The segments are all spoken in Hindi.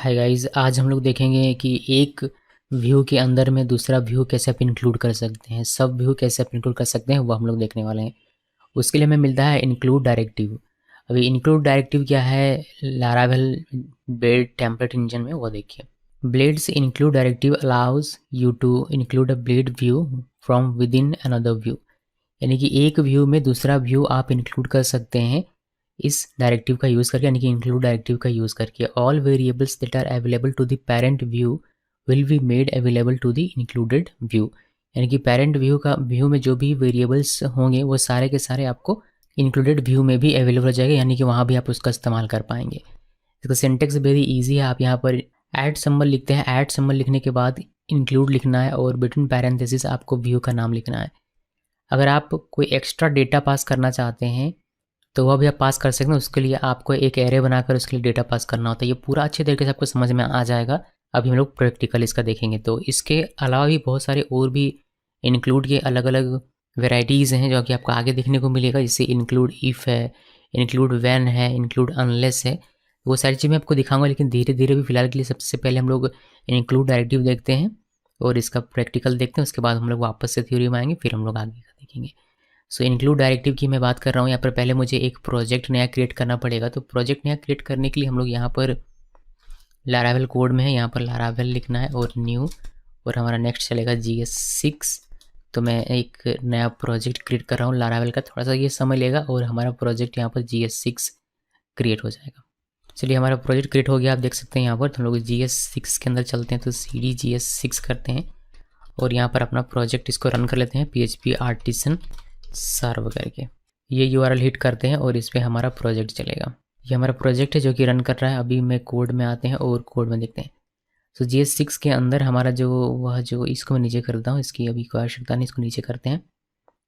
हाय गाइस, आज हम लोग देखेंगे कि एक व्यू के अंदर में दूसरा व्यू कैसे आप इंक्लूड कर सकते हैं। सब व्यू कैसे आप इंक्लूड कर सकते हैं वो हम लोग देखने वाले हैं। उसके लिए हमें मिलता है इंक्लूड डायरेक्टिव। अभी इंक्लूड डायरेक्टिव क्या है, लारावेल ब्लेड टेम्पलेट इंजन में वो देखिए। Blade's include directive allows you to include a Blade view from within another view. यानी कि एक व्यू में दूसरा व्यू आप इंक्लूड कर सकते हैं इस डायरेक्टिव का यूज़ करके, यानी कि इंक्लूड डायरेक्टिव का यूज़ करके। All variables that are available to the parent view will be made available to the included view. यानी कि पेरेंट व्यू में जो भी वेरिएबल्स होंगे वो सारे के सारे आपको इंक्लूडेड व्यू में भी अवेलेबल हो जाएगा, यानी कि वहाँ भी आप उसका इस्तेमाल कर पाएंगे। इसका सिंटेक्स वेरी इजी है। आप यहाँ पर ऐड सिंबल लिखते हैं, ऐड सिंबल लिखने के बाद इंक्लूड लिखना है और बिटवीन पैरेंथेसिस आपको व्यू का नाम लिखना है। अगर आप कोई एक्स्ट्रा डेटा पास करना चाहते हैं तो वह भी आप पास कर सकते हैं। उसके लिए आपको एक एरे बनाकर उसके लिए डेटा पास करना होता है। ये पूरा अच्छे तरीके से आपको समझ में आ जाएगा। अभी हम लोग प्रैक्टिकल इसका देखेंगे। तो इसके अलावा भी बहुत सारे और भी इंक्लूड के अलग अलग वेराइटीज़ हैं जो कि आपको आगे देखने को मिलेगा। जैसे इंक्लूड इफ़ है, इंक्लूड व्हेन है, इंक्लूड अनलेस है। वो सारी चीज़ मैं आपको दिखाऊंगा, लेकिन धीरे धीरे भी फिलहाल के लिए सबसे पहले हम लोग इंक्लूड डायरेक्टिव देखते हैं और इसका प्रैक्टिकल देखते हैं। उसके बाद हम लोग वापस से थ्योरी में आएंगे, फिर हम लोग आगे का देखेंगे। सो इंक्लूड डायरेक्टिव की मैं बात कर रहा हूँ। यहाँ पर पहले मुझे एक प्रोजेक्ट नया क्रिएट करना पड़ेगा। तो प्रोजेक्ट नया क्रिएट करने के लिए हम लोग यहाँ पर लारावेल कोड में है, यहाँ पर लारावेल लिखना है और न्यू, और हमारा नेक्स्ट चलेगा GS6। तो मैं एक नया प्रोजेक्ट क्रिएट कर रहा हूँ लारावेल का। थोड़ा सा ये समय लेगा और हमारा प्रोजेक्ट यहाँ पर GS6 क्रिएट हो जाएगा। चलिए, हमारा प्रोजेक्ट क्रिएट हो गया, आप देख सकते हैं यहाँ पर। तो हम लोग GS6 के अंदर चलते हैं, तो CD GS6 करते हैं और यहाँ पर अपना प्रोजेक्ट इसको रन कर लेते हैं PHP आर्टिसन सर्व करके। ये URL हिट करते हैं और इस पर हमारा प्रोजेक्ट चलेगा। ये हमारा प्रोजेक्ट है जो कि रन कर रहा है। अभी मैं कोड में आते हैं और कोड में देखते हैं। तो GS6 के अंदर हमारा जो इसको मैं नीचे करता हूँ, इसकी अभी कोई आवश्यकता नहीं, इसको नीचे करते हैं।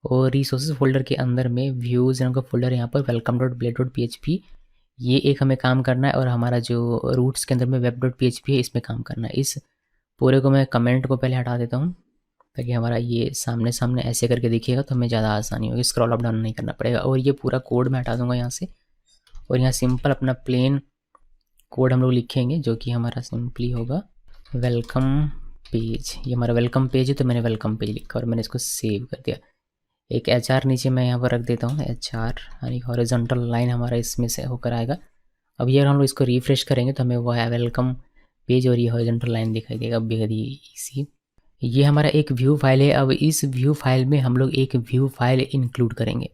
और रिसोर्सेज फोल्डर के अंदर में व्यूज़ नाम का फोल्डर है, यहाँ पर welcome.blade.php, ये एक हमें काम करना है। और हमारा जो रूट्स के अंदर में web.php है, इसमें काम करना है। इस पूरे को मैं कमेंट को पहले हटा देता हूँ ताकि हमारा ये सामने सामने ऐसे करके दिखेगा, तो हमें ज़्यादा आसानी होगी, स्क्रॉल अप डाउन नहीं करना पड़ेगा। और ये पूरा कोड मैं हटा दूंगा यहाँ से, और यहाँ सिंपल अपना प्लेन कोड हम लोग लिखेंगे जो कि हमारा सिंपली होगा वेलकम पेज। ये हमारा वेलकम पेज है, तो मैंने वेलकम पेज लिखा और मैंने इसको सेव कर दिया। एक HR नीचे मैं यहाँ पर रख देता हूँ, HR यानी हॉरिजॉन्टल लाइन हमारा इसमें से होकर आएगा। अब ये हम लोग इसको रिफ्रेश करेंगे तो हमें वो है वेलकम पेज और ये हॉरिजॉन्टल लाइन दिखाई देगा। बेहद ईजी। ये हमारा एक व्यू फाइल है। अब इस व्यू फाइल में हम लोग एक व्यू फाइल इंक्लूड करेंगे,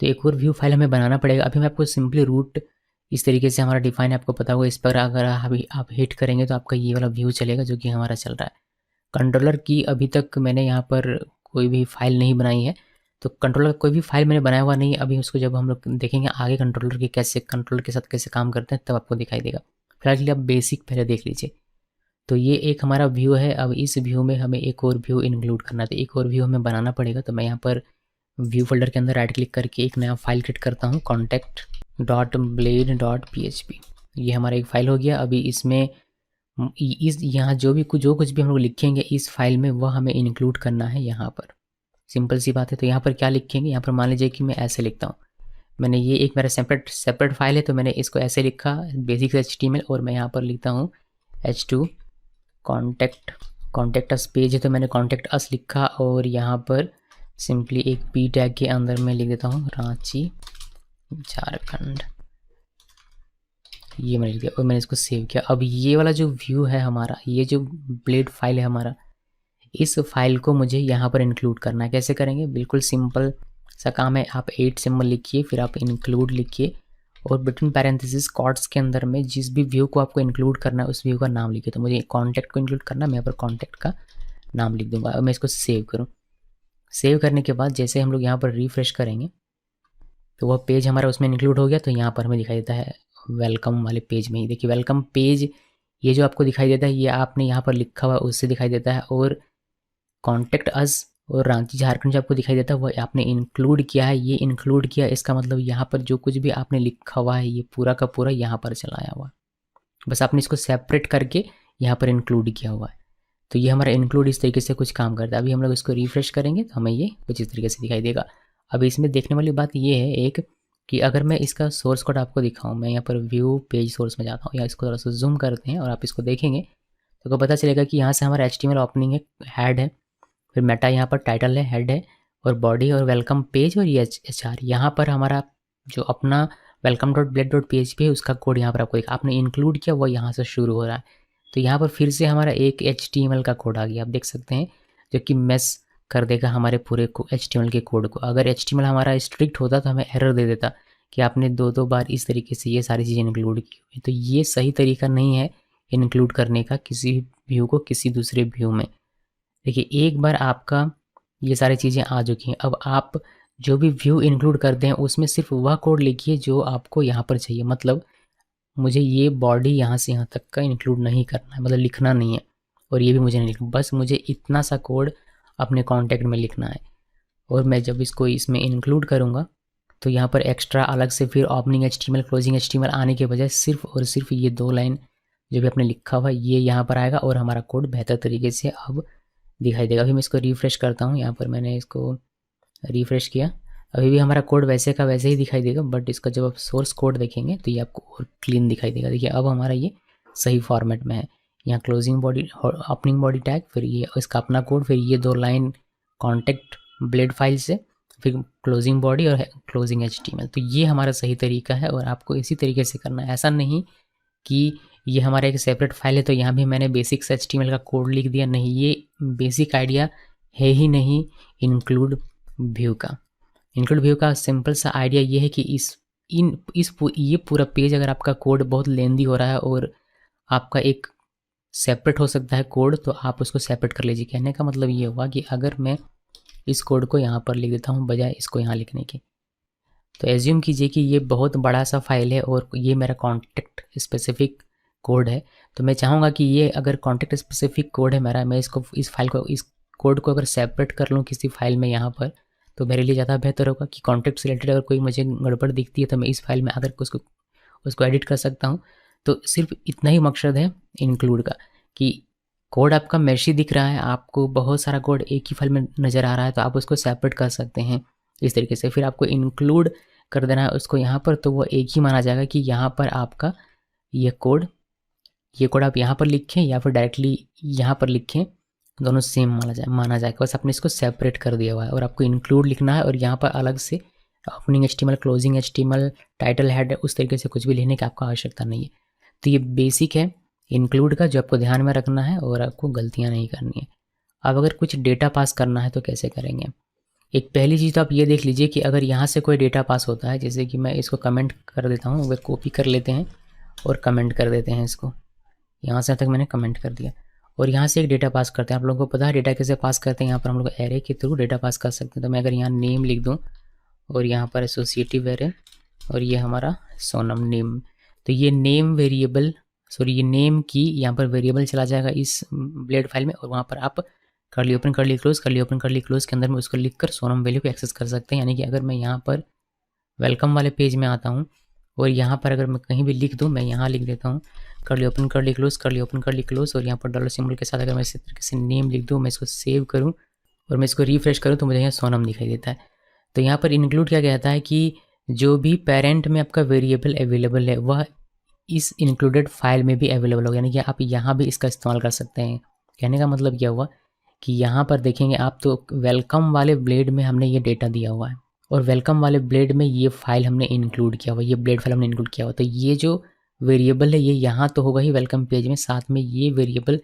तो एक और व्यू फाइल हमें बनाना पड़ेगा। अभी मैं आपको सिंपली रूट इस तरीके से हमारा डिफाइन है, आपको पता होगा। इस पर अगर आप हिट करेंगे तो आपका ये वाला व्यू चलेगा जो कि हमारा चल रहा है। कंट्रोलर की अभी तक मैंने यहाँ पर कोई भी फाइल नहीं बनाई है, तो कंट्रोलर का कोई भी फाइल मैंने बनाया हुआ नहीं है। अभी उसको जब हम लोग देखेंगे आगे कंट्रोलर के साथ कैसे काम करते हैं तब आपको दिखाई देगा। फिलहाल के लिए आप बेसिक पहले देख लीजिए। तो ये एक हमारा व्यू है। अब इस व्यू में हमें एक और व्यू इंक्लूड करना है, तो एक और व्यू हमें बनाना पड़ेगा। तो मैं यहाँ पर व्यू फोल्डर के अंदर राइट क्लिक करके एक नया फाइल क्रिएट करता हूँ, contact.blade.php। ये हमारा एक फाइल हो गया। अभी इसमें यहाँ जो कुछ भी हम लोग लिखेंगे इस फाइल में वह हमें इंक्लूड करना है यहाँ पर। सिंपल सी बात है। तो यहाँ पर क्या लिखेंगे, यहाँ पर मान लीजिए कि मैं ऐसे लिखता हूँ। मैंने ये एक मेरा सेपरेट फाइल है, तो मैंने इसको ऐसे लिखा बेसिक HTML, और मैं यहाँ पर लिखता हूँ H2 कॉन्टेक्ट अस पेज है, तो मैंने कॉन्टेक्ट अस लिखा और यहाँ पर सिंपली एक P टैग के अंदर मैं लिख देता हूँ रांची झारखंड। ये मैंने लिख दिया और मैंने इसको सेव किया। अब ये वाला जो व्यू है हमारा, ये जो ब्लेड फाइल है हमारा, इस फाइल को मुझे यहाँ पर इंक्लूड करना है। कैसे करेंगे, बिल्कुल सिंपल सा काम है। आप 8 सिंबल लिखिए, फिर आप इंक्लूड लिखिए और बिटवीन पैरेंथेसिस कॉट्स के अंदर में जिस भी व्यू को आपको इंक्लूड करना है उस व्यू का नाम लिखिए। तो मुझे कॉन्टैक्ट को इंक्लूड करना है, मैं यहाँ पर कॉन्टैक्ट का नाम लिख दूंगा। अब मैं इसको सेव करूँ। सेव करने के बाद जैसे हम लोग यहाँ पर रिफ्रेश करेंगे तो वह पेज हमारा उसमें इंक्लूड हो गया। तो यहाँ पर हमें दिखाई देता है वेलकम वाले पेज में ही। देखिए वेलकम पेज ये जो आपको दिखाई देता है ये आपने यहाँ पर लिखा हुआ उससे दिखाई देता है, और कॉन्टेक्ट अस और रांची झारखंड जो आपको दिखाई देता है वो आपने इंक्लूड किया है। ये इंक्लूड किया, इसका मतलब यहाँ पर जो कुछ भी आपने लिखा हुआ है ये पूरा का पूरा यहाँ पर चलाया हुआ है, बस आपने इसको सेपरेट करके यहाँ पर इंक्लूड किया हुआ है। तो ये हमारा इंक्लूड इस तरीके से कुछ काम करता है। अभी हम लोग इसको रिफ्रेश करेंगे तो हमें ये कुछ इस तरीके से दिखाई देगा। अब इसमें देखने वाली बात ये है, एक कि अगर मैं इसका सोर्स कोड आपको दिखाऊं, मैं यहाँ पर व्यू पेज सोर्स में जाता हूँ, या इसको थोड़ा सा जूम करते हैं और आप इसको देखेंगे तो आपको पता चलेगा कि यहाँ से हमारा HTML ओपनिंग है, हेड है, फिर मेटा यहाँ पर टाइटल है, हेड है, और बॉडी और वेलकम पेज और ये HR। यहाँ पर हमारा जो अपना welcome.blade.php है उसका कोड यहाँ पर आपको आपने इंक्लूड किया, वो यहाँ से शुरू हो रहा है। तो यहाँ पर फिर से हमारा एक HTML का कोड आ गया, आप देख सकते हैं, जो कि मेस कर देगा हमारे पूरे HTML के कोड को। अगर HTML हमारा स्ट्रिक्ट होता तो हमें एरर दे देता कि आपने दो बार इस तरीके से ये सारी चीज़ें इंक्लूड की हुई। तो ये सही तरीका नहीं है इंक्लूड करने का किसी व्यू को किसी दूसरे व्यू में। देखिए, एक बार आपका ये सारी चीज़ें आ चुकी हैं, अब आप जो भी व्यू इंक्लूड करते हैं उसमें सिर्फ वह कोड लिखिए जो आपको यहाँ पर चाहिए। मतलब मुझे ये बॉडी यहाँ से यहाँ तक का इंक्लूड नहीं करना है, मतलब लिखना नहीं है, और ये भी मुझे नहीं लिखना, बस मुझे इतना सा कोड अपने कॉन्टैक्ट में लिखना है। और मैं जब इसको इसमें इंक्लूड करूँगा तो यहाँ पर एक्स्ट्रा अलग से फिर ओपनिंग HTML क्लोजिंग HTML आने के बजाय सिर्फ और सिर्फ ये 2 लाइन जो भी आपने लिखा हुआ है ये यहाँ पर आएगा, और हमारा कोड बेहतर तरीके से अब दिखाई देगा। अभी मैं इसको रिफ़्रेश करता हूँ, यहाँ पर मैंने इसको रिफ़्रेश किया, अभी भी हमारा कोड वैसे का वैसे ही दिखाई देगा, बट इसका जब आप सोर्स कोड देखेंगे तो ये आपको और क्लीन दिखाई देगा। देखिए, अब हमारा ये सही फॉर्मेट में है। यहाँ closing body, opening body tag, फिर ये इसका अपना कोड, फिर ये 2 लाइन कॉन्टेक्ट ब्लेड फाइल से, फिर क्लोजिंग बॉडी और क्लोजिंग HTML। तो ये हमारा सही तरीका है, और आपको इसी तरीके से करना है। ऐसा नहीं कि ये हमारा एक सेपरेट फाइल है तो यहाँ भी मैंने बेसिक्स HTML का कोड लिख दिया, नहीं, ये बेसिक आइडिया है ही नहीं इंक्लूड व्यू का। इंक्लूड व्यू का सिंपल सा आइडिया ये है कि ये पूरा पेज अगर आपका कोड बहुत लेंदी हो रहा है और आपका एक सेपरेट हो सकता है कोड, तो आप उसको सेपरेट कर लीजिए। कहने का मतलब ये हुआ कि अगर मैं इस कोड को यहाँ पर लिख देता हूँ बजाय इसको यहाँ लिखने के, तो एज्यूम कीजिए कि ये बहुत बड़ा सा फाइल है और ये मेरा कॉन्टेक्ट स्पेसिफिक कोड है। तो मैं चाहूँगा कि ये अगर कॉन्टेक्ट स्पेसिफिक कोड है मेरा, मैं इसको इस फाइल को इस कोड को अगर सेपरेट कर लूँ किसी फाइल में यहाँ पर, तो मेरे लिए ज़्यादा बेहतर होगा कि कॉन्टेक्ट से रिलेटेड अगर कोई मुझे गड़बड़ दिखती है तो मैं इस फाइल में आकर उसको एडिट कर सकता हूँ। तो सिर्फ इतना ही मकसद है इंक्लूड का कि कोड आपका मैशी दिख रहा है, आपको बहुत सारा कोड एक ही फाइल में नज़र आ रहा है, तो आप उसको सेपरेट कर सकते हैं इस तरीके से। फिर आपको इंक्लूड कर देना है उसको यहाँ पर, तो वो एक ही माना जाएगा कि यहाँ पर आपका ये कोड आप यहाँ पर लिखें या फिर डायरेक्टली यहाँ पर लिखें, दोनों सेम माना जाएगा। बस आपने इसको सेपरेट कर दिया हुआ है, और आपको इंक्लूड लिखना है, और यहाँ पर अलग से opening HTML closing HTML title head उस तरीके से कुछ भी लिखने की आपको आवश्यकता नहीं है। तो ये बेसिक है इंक्लूड का जो आपको ध्यान में रखना है, और आपको गलतियाँ नहीं करनी है। अब अगर कुछ डेटा पास करना है तो कैसे करेंगे? एक पहली चीज़ तो आप ये देख लीजिए कि अगर यहाँ से कोई डेटा पास होता है, जैसे कि मैं इसको कमेंट कर देता हूँ, वह कॉपी कर लेते हैं और कमेंट कर देते हैं इसको, यहाँ से तक मैंने कमेंट कर दिया, और यहाँ से एक डेटा पास करते हैं। आप लोगों को पता है डेटा कैसे पास करते हैं, यहाँ पर हम लोग एरे के थ्रू डेटा पास कर सकते हैं। तो मैं अगर यहाँ नेम लिख दूँ और यहाँ पर एसोसिएटिव एरे, और ये हमारा सोनम नेम, तो ये नेम वेरिएबल, ये नेम की यहाँ पर वेरिएबल चला जाएगा इस ब्लेड फाइल में, और वहाँ पर आप curly open curly close curly open curly close के अंदर में उसको लिख कर सोनम वैल्यू को एक्सेस कर सकते हैं। यानी कि अगर मैं यहाँ पर वेलकम वाले पेज में आता हूँ और यहाँ पर अगर मैं कहीं भी लिख दूँ, मैं यहाँ लिख देता हूँ curly open curly close curly open curly close, और यहाँ पर डॉलर सिंबल के साथ अगर मैं इसी तरीके से नेम लिख दूँ, मैं इसको सेव करूँ और मैं इसको रिफ्रेश करूँ तो मुझे यहाँ सोनम दिखाई देता है। तो यहाँ पर इंक्लूड किया गया है कि जो भी पेरेंट में आपका वेरिएबल अवेलेबल है वह इस इंक्लूडेड फाइल में भी अवेलेबल होगा, यानी कि आप यहाँ भी इसका इस्तेमाल कर सकते हैं। कहने का मतलब क्या हुआ कि यहाँ पर देखेंगे आप तो वेलकम वाले ब्लेड में हमने ये डेटा दिया हुआ है, और वेलकम वाले ब्लेड में ये फाइल हमने इंक्लूड किया हुआ, ये ब्लेड फाइल हमने इंक्लूड किया हुआ। तो ये जो वेरिएबल है ये यहाँ तो होगा ही वेलकम पेज में, साथ में ये वेरिएबल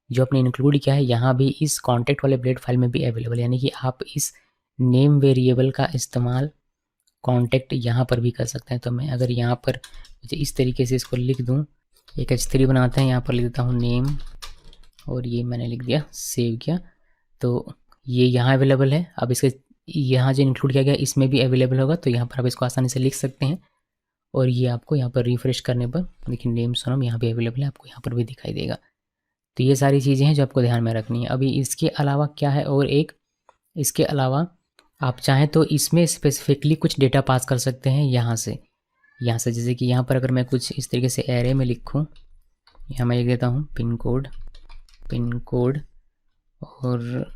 जो आपने इंक्लूड किया है यहाँ भी इस कॉन्टेक्ट वाले ब्लेड फाइल में भी अवेलेबल है। यानी कि आप इस नेम वेरिएबल का इस्तेमाल कॉन्टेक्ट यहाँ पर भी कर सकते हैं। तो मैं अगर यहाँ पर इस तरीके से इसको लिख दूँ, एक H3 बनाते हैं, यहाँ पर लिख देता हूँ नेम, और ये मैंने लिख दिया, सेव किया, तो ये यहाँ अवेलेबल है। अब इसके यहाँ जो इंक्लूड किया गया इसमें भी अवेलेबल होगा, तो यहाँ पर आप इसको आसानी से लिख सकते हैं, और ये आपको यहाँ पर रिफ्रेश करने पर देखिए नेम सोनम यहाँ भी अवेलेबल है, आपको यहाँ पर भी दिखाई देगा। तो ये सारी चीज़ें हैं जो आपको ध्यान में रखनी है। अभी इसके अलावा क्या है, और एक इसके अलावा आप चाहें तो इसमें स्पेसिफिकली कुछ डेटा पास कर सकते हैं यहाँ से जैसे कि यहाँ पर अगर मैं कुछ इस तरीके से एरे में लिखूँ, यहाँ मैं लिख देता हूँ पिन कोड, और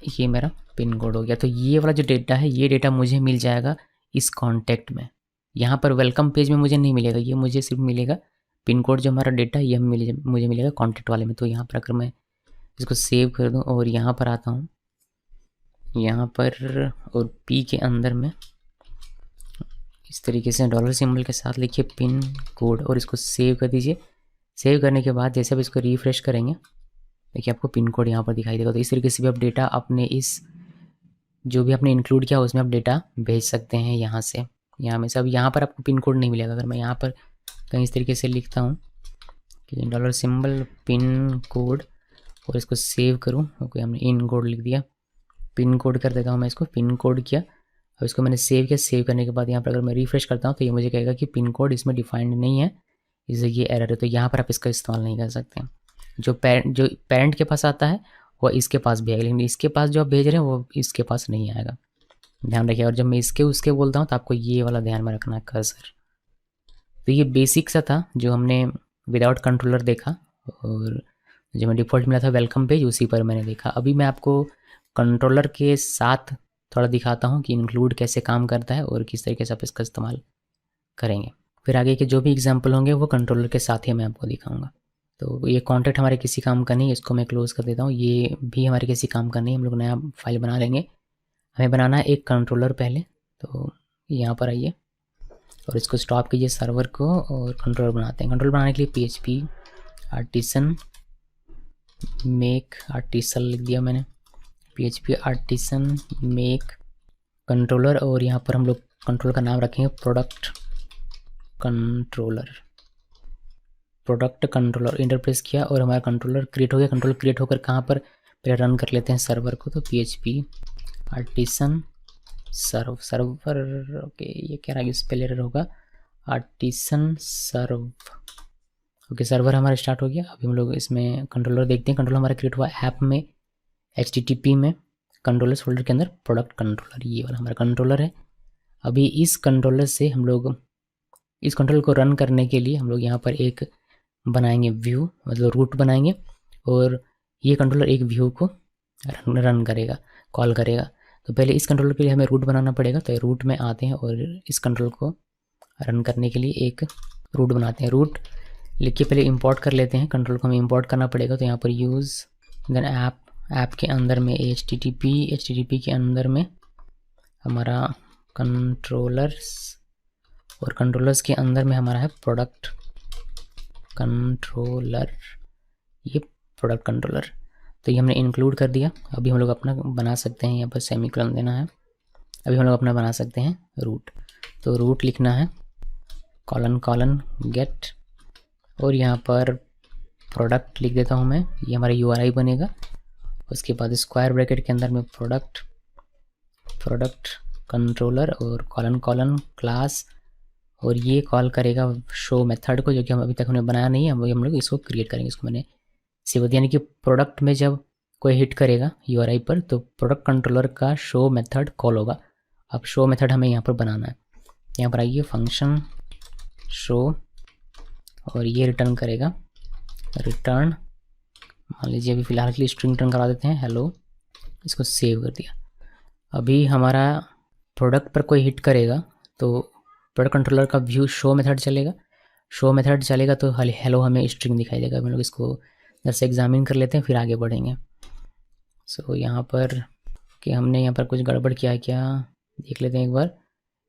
ये मेरा पिन कोड हो गया। तो ये वाला जो डेटा है ये डेटा मुझे मिल जाएगा इस कॉन्टेक्ट में, यहाँ पर वेलकम पेज में मुझे नहीं मिलेगा, ये मुझे सिर्फ मिलेगा पिन कोड जो हमारा डेटा ये मुझे मिलेगा कॉन्टैक्ट वाले में। तो यहाँ पर अगर मैं इसको सेव कर दूँ और यहाँ पर आता हूँ, यहाँ पर और पी के अंदर में इस तरीके से डॉलर सिंबल के साथ लिखिए पिन कोड और इसको सेव कर दीजिए। सेव करने के बाद जैसे आप इसको रिफ्रेश करेंगे देखिए आपको पिन कोड यहाँ पर दिखाई देगा। तो इस तरीके से भी आप डेटा अपने इस जो भी आपने इंक्लूड किया उसमें आप डेटा भेज सकते हैं यहाँ से। यहाँ में सब यहाँ पर आपको पिन कोड नहीं मिलेगा। अगर मैं यहाँ पर कहीं इस तरीके से लिखता हूँ कि डॉलर सिंबल पिन कोड और इसको सेव करूँ, ओके हमने इन कोड लिख दिया, पिन कोड कर देता हूँ मैं इसको, पिन कोड किया। अब इसको मैंने सेव किया। सेव करने के बाद यहाँ पर अगर मैं रिफ्रेश करता हूँ तो ये मुझे कहेगा कि पिन कोड इसमें डिफाइंड नहीं है, इसलिए ये एरर है। तो यहाँ पर आप इसका इस्तेमाल नहीं कर सकते। जो पेरेंट के पास आता है वो इसके पास भी आएगा, लेकिन इसके पास जो आप भेज रहे हैं वो इसके पास नहीं आएगा, ध्यान रखिए। और जब मैं इसके उसके बोलता हूँ तो आपको ये वाला ध्यान में रखना है कर्सर। तो ये बेसिक सा था जो हमने विदाउट कंट्रोलर देखा, और जो मैं डिफ़ॉल्ट मिला था वेलकम पेज उसी पर मैंने देखा। अभी मैं आपको कंट्रोलर के साथ थोड़ा दिखाता हूँ कि इंक्लूड कैसे काम करता है और किस तरीके से आप इसका इस्तेमाल करेंगे। फिर आगे के जो भी एग्जाम्पल होंगे वो कंट्रोलर के साथ ही मैं आपको दिखाऊंगा। तो ये कॉन्टैक्ट हमारे किसी काम का नहीं है, इसको मैं क्लोज़ कर देता हूँ। ये भी हमारे किसी काम का नहीं, हम लोग नया फाइल बना लेंगे। हमें बनाना है एक कंट्रोलर पहले, तो यहाँ पर आइए और इसको स्टॉप कीजिए सर्वर को और कंट्रोलर बनाते हैं। कंट्रोलर बनाने के लिए PHP आर्टिसन मेक आर्टिसल लिख दिया मैंने, PHP आर्टिसन मेक कंट्रोलर, और यहाँ पर हम लोग कंट्रोलर का नाम रखेंगे product controller. Product controller enter press किया और हमारा कंट्रोलर क्रिएट हो गया। कंट्रोलर क्रिएट होकर कहाँ पर पहले रन कर लेते हैं सर्वर को, तो PHP आर्टिसन सर्वर, ओके ये क्या रहा, स्पेल एरर होगा, आर्टिसन सर्व, ओके सर्वर हमारा स्टार्ट हो गया। अभी हम लोग इसमें कंट्रोलर देखते हैं। कंट्रोलर हमारा क्रिएट हुआ ऐप में HTTP में कंट्रोलर्स फोल्डर के अंदर प्रोडक्ट कंट्रोलर, ये वाला हमारा कंट्रोलर है। अभी इस कंट्रोलर से हम लोग इस कंट्रोलर को रन करने के लिए हम लोग यहाँ पर एक बनाएंगे व्यू, मतलब रूट बनाएंगे, और ये कंट्रोलर एक व्यू को रन करेगा, कॉल करेगा। तो पहले इस कंट्रोलर के लिए हमें रूट बनाना पड़ेगा। तो रूट में आते हैं और इस कंट्रोलर को रन करने के लिए एक रूट बनाते हैं। रूट लिख के पहले इंपोर्ट कर लेते हैं, कंट्रोल को हमें इंपोर्ट करना पड़ेगा। तो यहाँ पर यूज़ देन ऐप के अंदर में HTTP के अंदर में हमारा कंट्रोलर्स, और कंट्रोलर्स के अंदर में हमारा है प्रोडक्ट कंट्रोलर, ये प्रोडक्ट कंट्रोलर। तो ये हमने इंक्लूड कर दिया। अभी हम लोग अपना बना सकते हैं, यहाँ पर सेमीकोलन देना है। अभी हम लोग अपना बना सकते हैं रूट। तो रूट लिखना है कॉलन गेट, और यहाँ पर प्रोडक्ट लिख देता हूँ मैं, ये हमारा URI बनेगा। उसके बाद स्क्वायर ब्रैकेट के अंदर में प्रोडक्ट कंट्रोलर और कॉलन क्लास, और ये कॉल करेगा शो मेथड को, जो कि हम अभी तक हमने बनाया नहीं है, हम लोग इसको क्रिएट करेंगे। इसको मैंने सेव दिया, यानी कि प्रोडक्ट में जब कोई हिट करेगा URI पर तो प्रोडक्ट कंट्रोलर का शो मेथड कॉल होगा। अब शो मेथड हमें यहाँ पर बनाना है। यहाँ पर आइए फंक्शन शो, और ये रिटर्न करेगा रिटर्न, मान लीजिए अभी फ़िलहाल के लिए स्ट्रिंग रिटर्न करा देते हैं हेलो। इसको सेव कर दिया। अभी हमारा प्रोडक्ट पर कोई हिट करेगा तो प्रोडक्ट कंट्रोलर का व्यू शो मेथड चलेगा। शो मेथड चलेगा तो हेलो हमें स्ट्रिंग दिखाई देगा। हम लोग इसको इधर से एग्जामिन कर लेते हैं, फिर आगे बढ़ेंगे। सो यहाँ पर कि हमने यहाँ पर कुछ गड़बड़ किया है क्या, देख लेते हैं एक बार।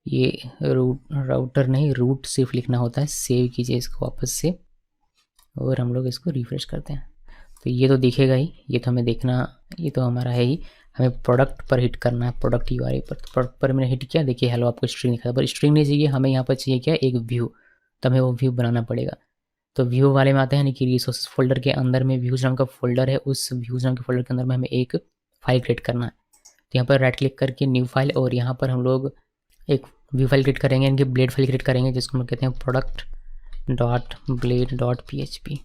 ये राउटर नहीं, रूट सिर्फ लिखना होता है। सेव कीजिए इसको वापस से, और हम लोग इसको रिफ्रेश करते हैं। तो ये तो दिखेगा ही, ये तो हमें देखना, ये तो हमारा है ही। हमें प्रोडक्ट पर हिट करना है, प्रोडक्ट URI पर। तो प्रोडक्ट पर मैंने हिट किया, देखिए हेलो आपको स्ट्रिंग दिखा, पर स्ट्रिंग नहीं चाहिए हमें, यहाँ पर चाहिए क्या, एक व्यू। तो हमें वो व्यू बनाना पड़ेगा। तो व्यू वाले में आते हैं, यानी कि रिसोर्स फोल्डर के अंदर में व्यूज नाम का फोल्डर है, उस व्यूज नाम के फोल्डर के अंदर में हमें एक फाइल क्रिएट करना है। तो यहाँ पर राइट क्लिक करके न्यू फाइल, और यहाँ पर हम लोग एक व्यू फाइल क्रिएट करेंगे, यानी कि ब्लेड फाइल क्रिएट करेंगे, जिसको हम कहते हैं product.blade.php।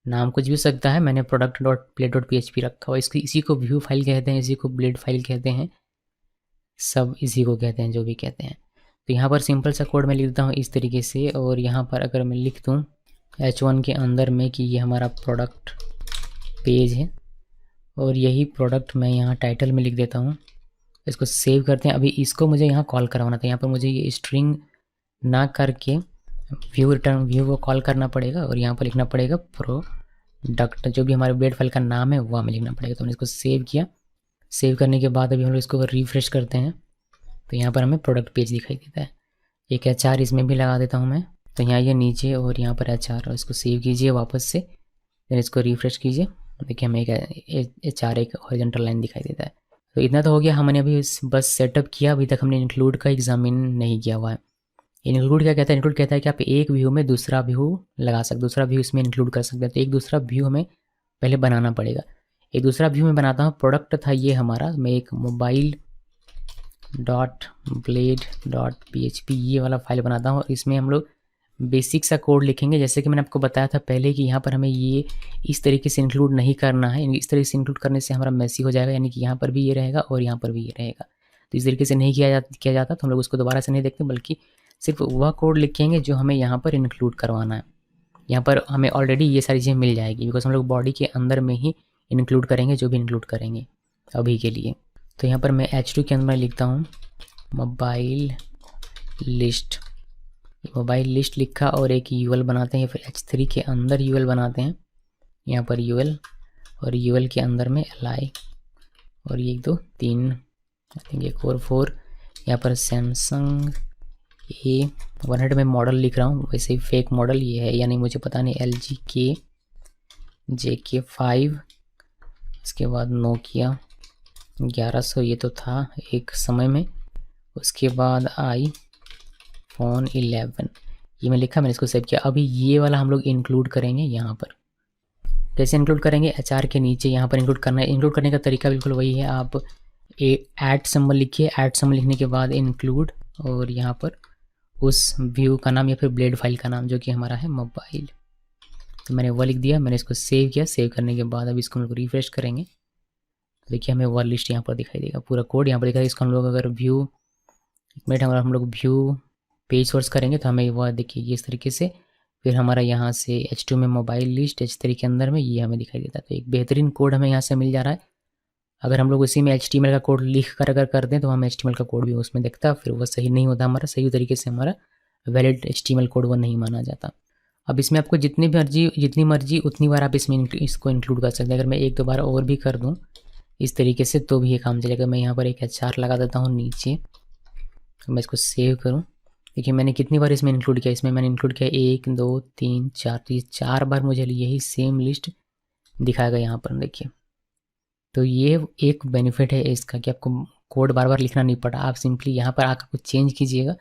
नाम कुछ भी सकता है, मैंने product.blade.php रखा हुआ। इसको इसी को व्यू फाइल कहते हैं, इसी को ब्लेड फाइल कहते हैं, सब इसी को कहते हैं, जो भी कहते हैं। तो यहाँ पर सिंपल सा कोड मैं लिख देता हूँ इस तरीके से, और यहाँ पर अगर मैं लिख दूँ H1 के अंदर में कि ये हमारा प्रोडक्ट पेज है, और यही प्रोडक्ट मैं यहाँ टाइटल में लिख देता हूँ। इसको सेव करते हैं। अभी इसको मुझे यहाँ कॉल करवाना था, यहाँ पर मुझे ये स्ट्रिंग ना करके व्यू को कॉल करना पड़ेगा और यहाँ पर लिखना पड़ेगा प्रोडक्ट, जो भी हमारे ब्लेड फाइल का नाम है वो हमें लिखना पड़ेगा। तो हमने इसको सेव किया। सेव करने के बाद अभी हम लोग इसको रिफ्रेश करते हैं तो यहाँ पर हमें प्रोडक्ट पेज दिखाई देता है। एक HR इसमें भी लगा देता हूँ मैं, तो यहाँ ये नीचे और यहाँ पर HR, और इसको सेव कीजिए वापस से, फिर इसको रिफ्रेश कीजिए। देखिए हमें एक HR एक हॉरिजॉन्टल लाइन दिखाई देता है। तो इतना तो हो गया, हमने अभी बस सेटअप किया। अभी तक हमने इंक्लूड का एग्जामिन नहीं किया हुआ है। इंक्लूड क्या कहता है? इंक्लूड कहता है कि आप एक व्यू में दूसरा व्यू लगा सकते, दूसरा व्यू इसमें इंक्लूड कर सकते हैं। तो एक दूसरा व्यू हमें पहले बनाना पड़ेगा। एक दूसरा व्यू में बनाता हूँ। प्रोडक्ट था ये हमारा, मैं एक मोबाइल .blade.php ये वाला फाइल बनाता हूँ। इसमें हम लोग बेसिक सा कोड लिखेंगे, जैसे कि मैंने आपको बताया था पहले कि यहाँ पर हमें ये इस तरीके से इंक्लूड नहीं करना है। इस तरीके से इंक्लूड करने से हमारा मैसी हो जाएगा, यानी कि यहाँ पर भी ये रहेगा और यहाँ पर भी ये रहेगा। तो इस तरीके से नहीं किया जाता, तो हम लोग उसको दोबारा से नहीं देखते, बल्कि सिर्फ वह कोड लिखेंगे जो हमें यहाँ पर इंक्लूड करवाना है। यहाँ पर हमें ऑलरेडी ये सारी चीज़ें मिल जाएगी, बिकॉज हम लोग बॉडी के अंदर में ही इंक्लूड करेंगे जो भी इंक्लूड करेंगे अभी के लिए। तो यहाँ पर मैं H2 के अंदर लिखता हूँ मोबाइल लिस्ट। मोबाइल लिस्ट लिखा और एक UL बनाते हैं, फिर H3 के अंदर UL बनाते हैं, यहाँ पर UL, और UL के अंदर में LI, और ये 1 2 3 आई थिंक एक और 4, यहाँ पर सैमसंग A100 में मॉडल लिख रहा हूँ, वैसे ही फेक मॉडल ये है या नहीं मुझे पता नहीं। LG JK5, उसके बाद नोकिया 1100 ये तो था एक समय में, उसके बाद iPhone 11 ये मैं लिखा, मैंने इसको सेव किया। अभी ये वाला हम लोग इंक्लूड करेंगे यहाँ पर। कैसे इंक्लूड करेंगे? HR के नीचे यहाँ पर इंक्लूड करना है। इंक्लूड करने का तरीका बिल्कुल वही है, आप ऐड सिंबल लिखिए, ऐड सिंबल लिखने के बाद इंक्लूड, और यहाँ पर उस व्यू का नाम या फिर ब्लेड फाइल का नाम जो कि हमारा है मोबाइल। तो मैंने वो लिख दिया, मैंने इसको सेव किया। सेव करने के बाद अब इसको हम लोग रिफ्रेश करेंगे, देखिए हमें वो लिस्ट यहाँ पर दिखाई देगा, पूरा कोड यहाँ पर दिखाई। इसको हम लोग अगर व्यू, एक मिनट, हम लोग व्यू पेज सोर्स करेंगे तो हमें वो देखिए ये इस तरीके से, फिर हमारा यहाँ से H2 में मोबाइल लिस्ट, H3 के अंदर में ये हमें दिखाई देता है। तो एक बेहतरीन कोड हमें यहाँ से मिल जा रहा है। अगर हम लोग उसी में HTML का कोड लिख कर अगर कर दें तो हमें HTML का कोड भी उसमें दिखता, फिर वो सही नहीं होता, हमारा सही तरीके से हमारा वैलिड HTML कोड वो नहीं माना जाता। अब इसमें आपको जितनी मर्जी उतनी बार आप इसमें इसको इंक्लूड कर सकते हैं। अगर मैं 1 2 बार और भी कर दूँ इस तरीके से तो भी ये काम चलेगा। मैं यहाँ पर एक HR लगा देता हूँ नीचे, मैं इसको सेव करूँ। देखिए मैंने कितनी बार इसमें इंक्लूड किया, इसमें मैंने इंक्लूड किया 1 2 3 4, तो ये 4 बार मुझे यही सेम लिस्ट दिखाएगा यहाँ पर, देखिए। तो ये एक बेनिफिट है इसका कि आपको कोड बार बार लिखना नहीं पड़ा, आप सिंपली यहाँ पर आकर कुछ चेंज कीजिएगा,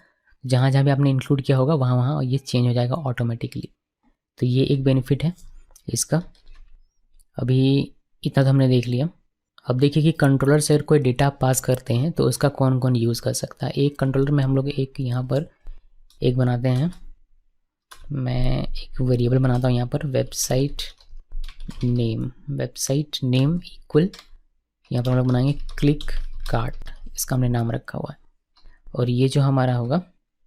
जहाँ जहाँ भी आपने इंक्लूड किया होगा वहाँ ये चेंज हो जाएगा ऑटोमेटिकली। तो ये एक बेनिफिट है इसका। अभी इतना तो हमने देख लिया। अब देखिए कि कंट्रोलर से अगर कोई डेटा पास करते हैं तो उसका कौन कौन यूज़ कर सकता है। एक कंट्रोलर में हम लोग एक यहाँ पर एक बनाते हैं, मैं एक वेरिएबल बनाता हूँ यहाँ पर वेबसाइट नेम इक्वल, यहाँ पर हम लोग बनाएंगे क्लिक कार्ट, इसका हमने नाम रखा हुआ है। और ये जो हमारा होगा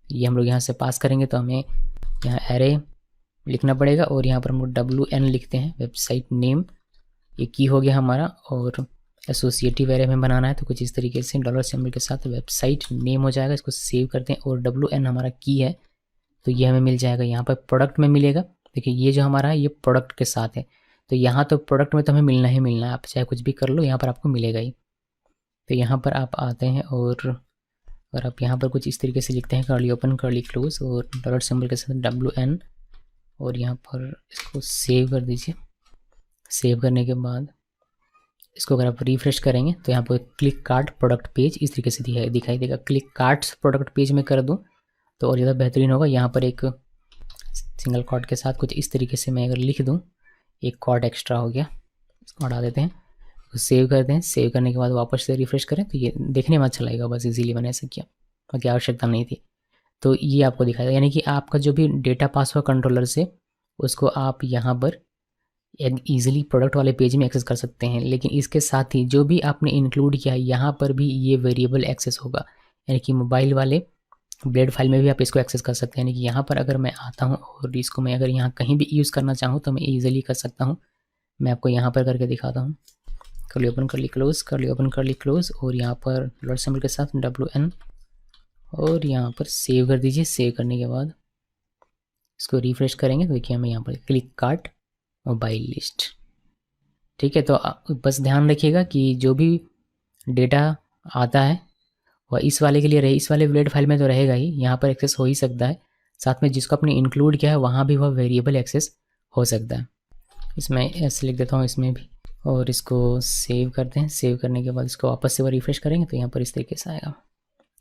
ये हम लोग यहाँ से पास करेंगे, तो हमें यहाँ एरे लिखना पड़ेगा और यहाँ पर हम लोग WN लिखते हैं, वेबसाइट नेम ये की हो गया हमारा। और एसोसिएटिव एरे में बनाना है तो कुछ इस तरीके से डॉलर सिंबल के साथ वेबसाइट नेम हो जाएगा। इसको सेव करते हैं और WN हमारा की है तो ये हमें मिल जाएगा। यहाँ पर प्रोडक्ट में मिलेगा, देखिए ये जो हमारा है ये प्रोडक्ट के साथ है, तो यहाँ तो प्रोडक्ट में तो हमें मिलना ही मिलना है, आप चाहे कुछ भी कर लो यहाँ पर आपको मिलेगा ही। तो यहाँ पर आप आते हैं और आप यहाँ पर कुछ इस तरीके से लिखते हैं कर्ली ओपन कर्ली क्लोज और डॉलर सिंबल के साथ WN, और यहाँ पर इसको सेव कर दीजिए। सेव करने के बाद इसको अगर आप रिफ्रेश करेंगे तो यहाँ पर क्लिक कार्ट प्रोडक्ट पेज इस तरीके से दिखाई देगा। क्लिक कार्ट्स प्रोडक्ट पेज में कर दूँ तो और ज़्यादा बेहतरीन होगा। यहाँ पर एक सिंगल कॉर्ड के साथ कुछ इस तरीके से मैं अगर लिख दूँ, एक कॉर्ड एक्स्ट्रा हो गया, इसको हटा देते हैं, तो सेव करते हैं। सेव करने के बाद वापस से रिफ्रेश करें तो ये देखने में अच्छा लगेगा, बस इजीली मैंने ऐसा किया, बाकी आवश्यकता नहीं थी। तो ये आपको दिखाएगा, यानी कि आपका जो भी डेटा पास हुआ कंट्रोलर से उसको आप यहाँ पर ईजिली प्रोडक्ट वाले पेज में एक्सेस कर सकते हैं। लेकिन इसके साथ ही जो भी आपने इंक्लूड किया है यहाँ पर भी ये वेरिएबल एक्सेस होगा, यानी कि मोबाइल वाले ब्लेड फाइल में भी आप इसको एक्सेस कर सकते हैं। यानी कि यहाँ पर अगर मैं आता हूँ और इसको मैं अगर यहाँ कहीं भी यूज़ करना चाहूँ तो मैं ईजिली कर सकता हूँ। मैं आपको यहाँ पर करके दिखाता हूँ, कर्ली ओपन कर्ली क्लोज और यहाँ पर डॉलर सिंबल के साथ WN और यहाँ पर सेव कर दीजिए। सेव करने के बाद इसको रिफ्रेश करेंगे तो देखिए हमें यहाँ पर क्लिक कार्ट मोबाइल लिस्ट। ठीक है, तो बस ध्यान रखिएगा कि जो भी डेटा आता है वह इस वाले के लिए रहे, इस वाले ब्लेड फाइल में तो रहेगा ही, यहाँ पर एक्सेस हो ही सकता है। साथ में जिसको आपने इंक्लूड किया है वहाँ भी वह वेरिएबल एक्सेस हो सकता है। इसमें एस लिख देता हूँ इसमें भी, और इसको सेव करते हैं। सेव करने के बाद इसको वापस से वो रिफ्रेश करेंगे तो यहाँ पर इस तरीके से आएगा।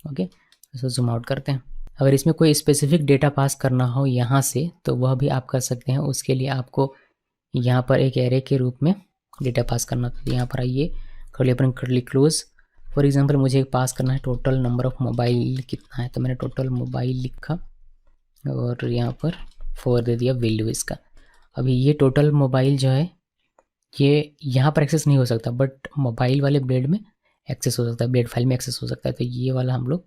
ओके, इसको जूम आउट करते हैं। अगर इसमें कोई स्पेसिफिक डेटा पास करना हो यहाँ से तो वह भी आप कर सकते हैं। उसके लिए आपको यहाँ पर एक एरे के रूप में डेटा पास करना, तो यहाँ पर आइए, curly open curly close. For example मुझे पास करना है टोटल नंबर ऑफ मोबाइल कितना है, तो मैंने टोटल मोबाइल लिखा और यहाँ पर 4 दे दिया वैल्यू इसका। अभी ये टोटल मोबाइल जो है ये यहाँ पर एक्सेस नहीं हो सकता, बट मोबाइल वाले ब्लेड में एक्सेस हो सकता है, ब्लेड फाइल में एक्सेस हो सकता है। तो ये वाला हम लोग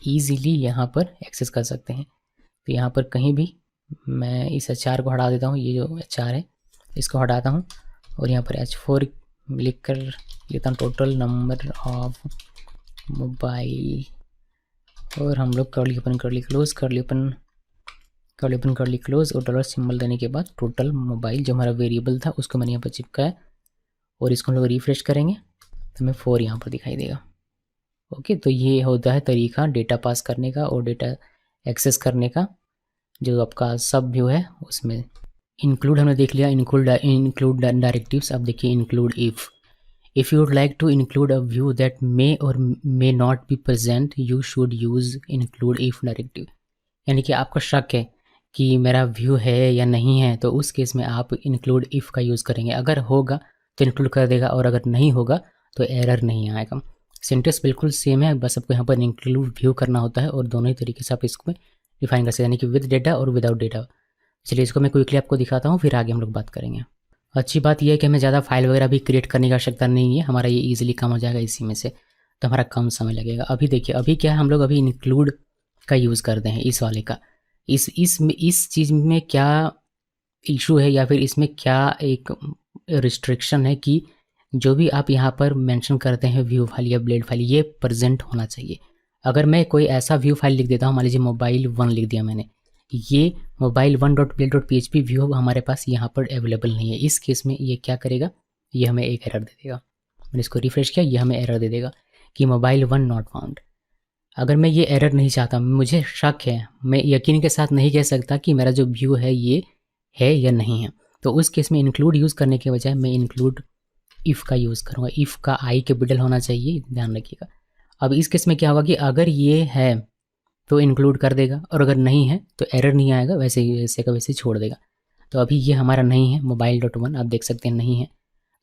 ईजीली यहाँ पर एक्सेस कर सकते हैं। तो यहाँ पर कहीं भी मैं इस HR को हटा देता हूँ, ये जो HR है इसको हटाता हूँ और यहाँ पर H4 लिख कर लेता हूँ टोटल नंबर ऑफ मोबाइल, और हम लोग curly open curly close, curly open curly close और डॉलर सिंबल देने के बाद टोटल मोबाइल जो हमारा वेरिएबल था उसको मैंने यहाँ पर चिपकाया और इसको हम लोग रिफ्रेश करेंगे तो हमें 4 यहाँ पर दिखाई देगा। ओके, तो ये होता है तरीका डेटा पास करने का और डेटा एक्सेस करने का। जो आपका सब व्यू है उसमें इंक्लूड हमने देख लिया, इंक्लूड डायरेक्टिव्स। अब देखिए include if you would like to include a view that may or may not be present you should use include if directive. यानी कि आपको शक है कि मेरा व्यू है या नहीं है, तो उस केस में आप इंक्लूड इफ़ का यूज़ करेंगे। अगर होगा तो इंक्लूड कर देगा और अगर नहीं होगा तो एरर नहीं आएगा। सिंटेक्स बिल्कुल सेम है, बस आपको यहाँ पर इंक्लूड व्यू करना होता है और दोनों ही तरीके से आप इसको डिफाइन कर सकते हैं, यानी कि विद डेटा और विदाउट डेटा। चलिए इसको मैं क्विकली आपको दिखाता हूँ, फिर आगे हम लोग बात करेंगे। अच्छी बात यह है कि हमें ज़्यादा फाइल वगैरह भी क्रिएट करने की आवश्यकता नहीं है, हमारा ये ईजिली काम हो जाएगा इसी में से, तो हमारा कम समय लगेगा। अभी देखिए अभी क्या है, हम लोग अभी इंक्लूड का यूज़ करते हैं इस वाले का। इस चीज़ में क्या इशू है या फिर इसमें क्या एक रिस्ट्रिक्शन है कि जो भी आप यहाँ पर मेंशन करते हैं व्यू फाइल या ब्लेड फाइल, ये प्रेजेंट होना चाहिए। अगर मैं कोई ऐसा व्यू फाइल लिख देता हूँ, मान लीजिए मोबाइल 1 लिख दिया मैंने, ये मोबाइल 1.blade.php व्यू हमारे पास यहाँ पर अवेलेबल नहीं है। इस केस में ये क्या करेगा, ये हमें एक एरर दे देगा। मैंने इसको रिफ्रेश किया, ये हमें एरर दे देगा कि मोबाइल 1 नॉट फाउंड। अगर मैं ये एरर नहीं चाहता, मुझे शक है, मैं यकीन के साथ नहीं कह सकता कि मेरा जो व्यू है ये है या नहीं है, तो उस केस में इंक्लूड यूज़ करने के बजाय मैं इंक्लूड इफ़ का यूज़ करूँगा। इफ़ का आई कैपिटल होना चाहिए, ध्यान रखिएगा। अब इस केस में क्या होगा कि अगर ये है तो इंक्लूड कर देगा और अगर नहीं है तो एरर नहीं आएगा, वैसे ही वैसे का वैसे छोड़ देगा। तो अभी ये हमारा नहीं है, मोबाइल.1 आप देख सकते हैं नहीं है,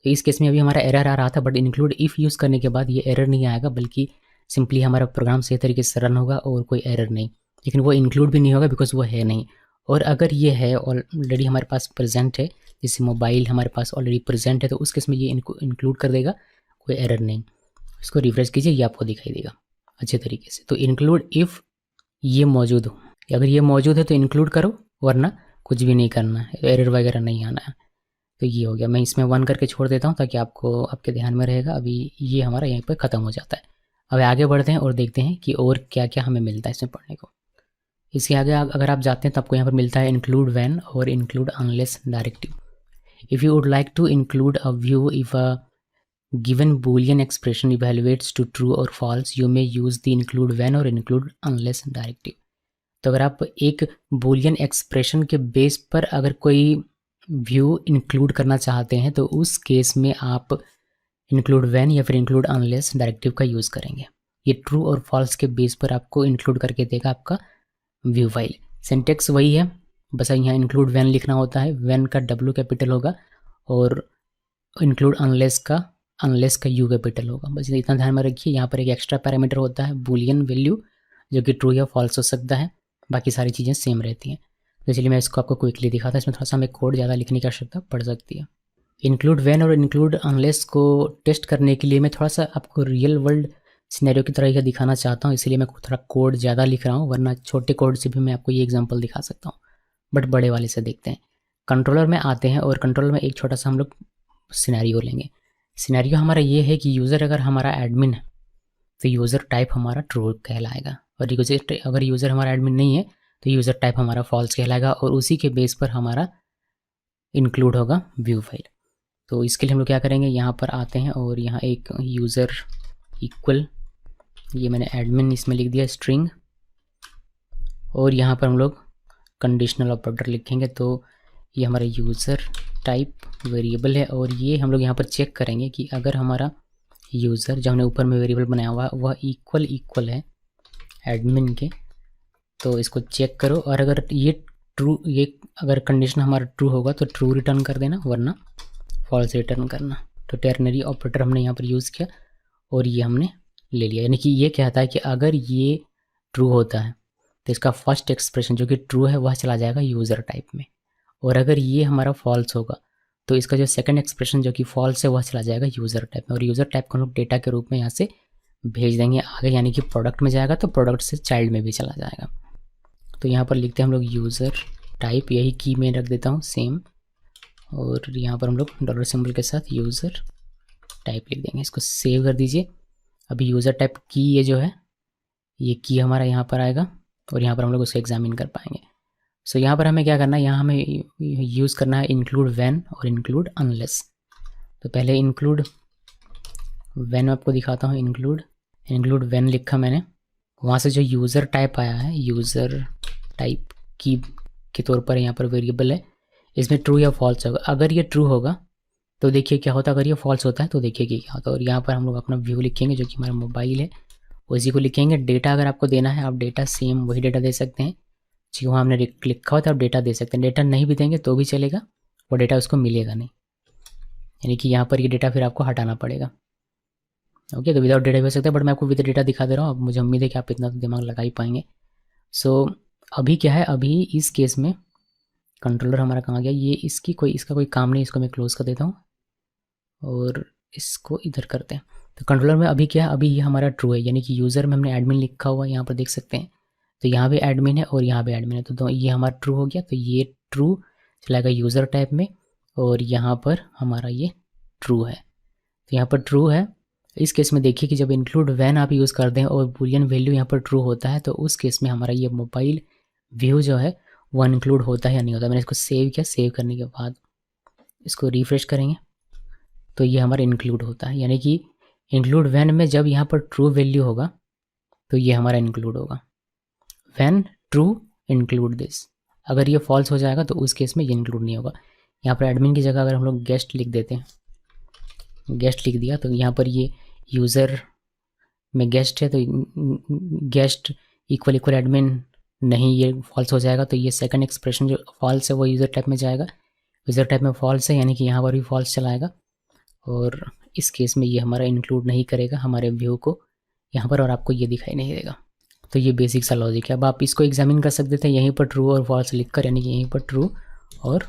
तो इस केस में अभी हमारा एरर आ रहा था, बट इंक्लूड इफ़ यूज़ करने के बाद ये एरर नहीं आएगा, बल्कि सिंपली हमारा प्रोग्राम सही तरीके से रन होगा और कोई एरर नहीं। लेकिन वो इंक्लूड भी नहीं होगा बिकॉज वो है नहीं। और अगर ये है ऑलरेडी हमारे पास प्रेजेंट है, जैसे मोबाइल हमारे पास ऑलरेडी प्रेजेंट है, तो उस केस में ये इंक्लूड कर देगा, कोई एरर नहीं। इसको रिफ्रेश कीजिए, ये आपको दिखाई देगा अच्छे तरीके से। तो इंक्लूड इफ़ ये मौजूद हो, अगर ये मौजूद है तो इंक्लूड करो, वरना कुछ भी नहीं करना है, एरर वगैरह नहीं आना है। तो ये हो गया, मैं इसमें 1 करके छोड़ देता हूँ ताकि आपको आपके ध्यान में रहेगा। अभी ये हमारा यहीं पर ख़त्म हो जाता है। अब आगे बढ़ते हैं और देखते हैं कि और क्या क्या हमें मिलता है इसमें पढ़ने को। इसके आगे अगर आप जाते हैं तो आपको यहाँ पर मिलता है इंक्लूड व्हेन और include unless directive. If you would like to include a view if a given boolean expression evaluates to true or false, you may use the include when और include unless डायरेक्टिव। तो अगर आप एक boolean एक्सप्रेशन के बेस पर अगर कोई व्यू इंक्लूड करना चाहते हैं तो उस केस में आप इंक्लूड when या फिर इंक्लूड अनलेस डायरेक्टिव का यूज़ करेंगे। ये ट्रू और फॉल्स के बेस पर आपको इंक्लूड करके देगा आपका व्यू फाइल। सिंटेक्स वही है, बस यहाँ इंक्लूड when लिखना होता है, when का W कैपिटल होगा और इंक्लूड अनलेस का यू कैपिटल होगा। बस इतना ध्यान में रखिए। यहाँ पर एक एक्स्ट्रा पैरामीटर होता है बूलियन वैल्यू, जो कि ट्रू या फॉल्स हो सकता है, बाकी सारी चीज़ें सेम रहती हैं। तो चलिए मैं इसको आपको क्विकली दिखाता हूँ, इसमें थोड़ा सा हमें कोड ज़्यादा लिखने की आवश्यकता पड़ सकती है। इंक्लूड व्हेन और इंक्लूड अनलेस को टेस्ट करने के लिए मैं थोड़ा सा आपको रियल वर्ल्ड सिनेरियो की तरह का दिखाना चाहता हूँ, इसलिए मैं थोड़ा कोड ज़्यादा लिख रहा हूँ, वरना छोटे कोड से भी मैं आपको ये एग्जाम्पल दिखा सकता हूँ, बट बड़े वाले से देखते हैं। कंट्रोलर में आते हैं और कंट्रोलर में एक छोटा सा हम लोग सिनेरियो लेंगे। सिनेरियो हमारा ये है कि यूज़र अगर हमारा एडमिन है तो यूज़र टाइप हमारा ट्रू कहलाएगा। और अगर यूज़र हमारा एडमिन नहीं है तो यूज़र टाइप हमारा फॉल्स कहलाएगा और उसी के बेस पर हमारा इंक्लूड होगा व्यू फाइल। तो इसके लिए हम लोग क्या करेंगे, यहाँ पर आते हैं और यहाँ एक यूज़र इक्वल, ये मैंने एडमिन इसमें लिख दिया स्ट्रिंग, और यहाँ पर हम लोग कंडीशनल ऑपरेटर लिखेंगे। तो ये हमारा यूज़र टाइप वेरिएबल है और ये हम लोग यहाँ पर चेक करेंगे कि अगर हमारा यूज़र जो हमने ऊपर में वेरिएबल बनाया हुआ वह इक्वल है एडमिन के, तो इसको चेक करो। और अगर ये अगर कंडीशन हमारा ट्रू होगा तो ट्रू रिटर्न कर देना, वरना फॉल्स रिटर्न करना। तो टेरनरी ऑपरेटर हमने यहाँ पर यूज़ किया और ये हमने ले लिया। यानी कि ये कहता है कि अगर ये ट्रू होता है तो इसका फर्स्ट एक्सप्रेशन जो कि ट्रू है वह चला जाएगा यूज़र टाइप में, और अगर ये हमारा फॉल्स होगा तो इसका जो सेकंड एक्सप्रेशन जो कि फॉल्स है वह चला जाएगा यूज़र टाइप में। और यूज़र टाइप को हम लोग डेटा के रूप में यहाँ से भेज देंगे आगे, यानी कि प्रोडक्ट में जाएगा तो प्रोडक्ट से चाइल्ड में भी चला जाएगा। तो यहाँ पर लिखते हैं हम लोग यूज़र टाइप, यही की में रख देता हूँ सेम, और यहाँ पर हम लोग डॉलर सिंबल के साथ यूज़र टाइप लिख देंगे। इसको सेव कर दीजिए। अभी यूज़र टाइप की ये जो है ये की हमारा यहाँ पर आएगा और यहाँ पर हम लोग उसको एग्जामिन कर पाएंगे। सो यहाँ पर हमें क्या करना है, यहाँ हमें यूज़ करना है इंक्लूड व्हेन और इंक्लूड अनलेस। तो पहले इंक्लूड व्हेन आपको दिखाता हूँ। इंक्लूड व्हेन लिखा मैंने, वहाँ से जो यूज़र टाइप आया है, यूज़र टाइप की के तौर पर यहाँ पर वेरिएबल है, इसमें ट्रू या फॉल्स होगा। अगर ये ट्रू होगा तो देखिए क्या होता है, अगर ये फॉल्स होता है तो देखिए कि क्या होता है। और यहाँ पर हम लोग अपना व्यू लिखेंगे जो कि हमारा मोबाइल है, उसी को लिखेंगे। डेटा अगर आपको देना है आप डेटा सेम वही डेटा दे सकते हैं जी, वहाँ हमने लिखा हुआ था, आप डेटा दे सकते हैं। डेटा नहीं भी देंगे तो भी चलेगा, वो डेटा उसको मिलेगा नहीं, यानी कि यहाँ पर ये डेटा फिर आपको हटाना पड़ेगा। ओके, तो विदाउट डेटा भी हो सकता है, बट मैं आपको विद डेटा दिखा दे रहा हूँ। अब मुझे उम्मीद है कि आप इतना तो दिमाग लगा ही पाएंगे। सो अभी क्या है, अभी इस केस में कंट्रोलर हमारा कहाँ गया, ये इसका कोई काम नहीं, इसको मैं क्लोज कर देता हूँ और इसको इधर करते हैं। तो कंट्रोलर में अभी क्या है, अभी ये हमारा ट्रू है, यानी कि यूज़र में हमने एडमिन लिखा हुआ है, यहाँ पर देख सकते हैं। तो यहाँ भी एडमिन है और यहाँ भी एडमिन है, तो ये हमारा ट्रू हो गया। तो ये ट्रू चलाएगा यूज़र टाइप में और यहाँ पर हमारा ये ट्रू है। तो यहाँ पर ट्रू है। इस केस में देखिए कि जब इंक्लूड व्हेन आप यूज़ करते हैं और बूलियन वैल्यू यहाँ पर ट्रू होता है, तो उस केस में हमारा ये मोबाइल व्यू जो है वो इंक्लूड होता है या नहीं होता। मैंने इसको सेव किया, सेव करने के बाद इसको रिफ्रेश करेंगे तो ये हमारा इंक्लूड होता है, यानी कि इंक्लूड व्हेन में जब यहाँ पर ट्रू वैल्यू होगा तो ये हमारा इंक्लूड होगा। व्हेन ट्रू इंक्लूड दिस, अगर ये फॉल्स हो जाएगा तो उस केस में ये इंक्लूड नहीं होगा। यहाँ पर एडमिन की जगह अगर हम लोग गेस्ट लिख देते हैं, गेस्ट लिख दिया, तो यहाँ पर ये यूज़र में गेस्ट है, तो गेस्ट इक्वल एडमिन नहीं, ये फॉल्स हो जाएगा। तो ये सेकंड एक्सप्रेशन जो फॉल्स है वो यूज़र टाइप में जाएगा, यूज़र टाइप में फॉल्स है, यानी कि यहाँ पर भी फॉल्स चलाएगा। और इस केस में ये हमारा इंक्लूड नहीं करेगा हमारे व्यू को यहाँ पर, और आपको ये दिखाई नहीं देगा। तो ये बेसिक सा लॉजिक है। अब आप इसको एग्जामिन कर सकते थे यहीं पर ट्रू और फॉल्स लिखकर, यानी कि यहीं पर ट्रू और